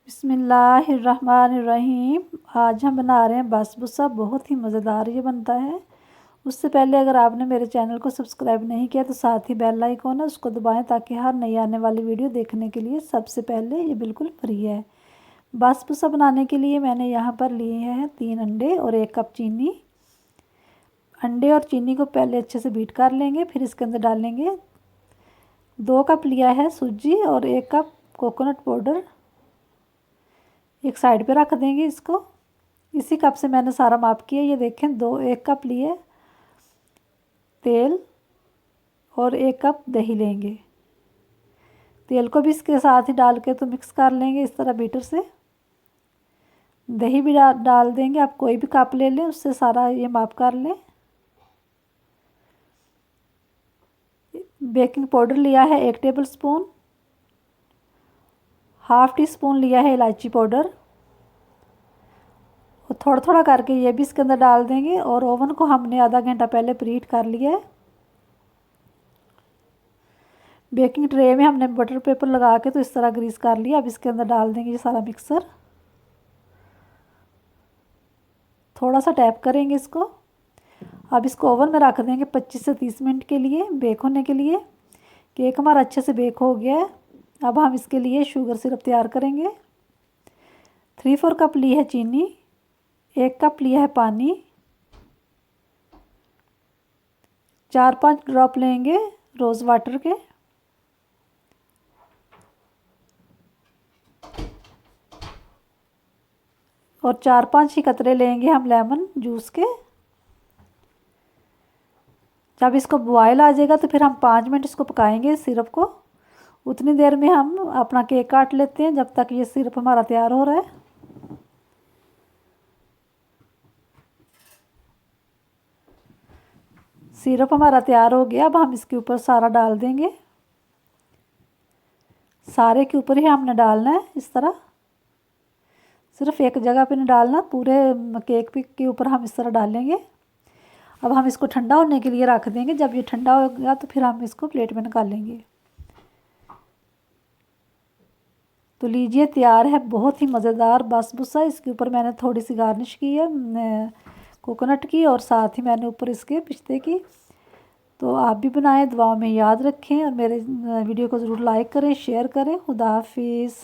बिस्मिल्लाहिर्रहमानिर्रहीम। आज हम बना रहे हैं बसबुसा। बहुत ही मज़ेदार ये बनता है। उससे पहले अगर आपने मेरे चैनल को सब्सक्राइब नहीं किया तो साथ ही बेल आइकॉन है उसको दबाएं ताकि हर नई आने वाली वीडियो देखने के लिए सबसे पहले ये बिल्कुल फ्री है। बसबुसा बनाने के लिए मैंने यहाँ पर लिए हैं 3 अंडे और 1 कप चीनी। अंडे और चीनी को पहले अच्छे से बीट कर लेंगे, फिर इसके अंदर डालेंगे 2 कप लिया है सूजी और 1 कप कोकोनट पाउडर। एक साइड पे रख देंगे इसको। इसी कप से मैंने सारा माप किया। ये देखें 1 कप लिए तेल और 1 कप दही लेंगे। तेल को भी इसके साथ ही डाल के तो मिक्स कर लेंगे इस तरह बीटर से। दही भी डाल देंगे। आप कोई भी कप ले लें, उससे सारा ये माप कर लें। बेकिंग पाउडर लिया है 1 table spoon. Half tea spoon लिया है इलायची पाउडर। और थोड़ा थोड़ा करके ये भी इसके अंदर डाल देंगे। और ओवन को हमने आधा घंटा पहले प्रीहीट कर लिया है। बेकिंग ट्रे में हमने बटर पेपर लगा के तो इस तरह ग्रीस कर लिया। अब इसके अंदर डाल देंगे ये सारा मिक्सर। थोड़ा सा टैप करेंगे इसको। अब इसको ओवन में रख देंगे 25 से 30 मिनट के लिए बेक होने के लिए। केक हमारा अच्छे से बेक हो गया है। अब हम इसके लिए शुगर सिरप तैयार करेंगे। 3/4 कप ली है चीनी, 1 कप लिया है पानी, 4-5 ड्रॉप लेंगे रोज़ वाटर के, और 4-5 ही कतरे लेंगे हम लेमन जूस के। जब इसको बॉयल आ जाएगा तो फिर हम 5 मिनट इसको पकाएंगे सिरप को। उतनी देर में हम अपना केक काट लेते हैं जब तक ये सिरप हमारा तैयार हो रहा है। सिरप हमारा तैयार हो गया। अब हम इसके ऊपर सारा डाल देंगे। सारे के ऊपर ही हमने डालना है इस तरह। सिर्फ एक जगह पे नहीं डालना, पूरे केक के ऊपर हम इस तरह डालेंगे। अब हम इसको ठंडा होने के लिए रख देंगे। जब ये ठंडा हो गया तो फिर हम इसको प्लेट में निकालेंगे। तो लीजिए तैयार है बहुत ही मज़ेदार बसबुसा। इसके ऊपर मैंने थोड़ी सी गार्निश की है कोकोनट की, और साथ ही मैंने ऊपर इसके पिस्ते की। तो आप भी बनाएं, दुआओं में याद रखें और मेरे वीडियो को ज़रूर लाइक करें, शेयर करें। खुदा हाफिज़।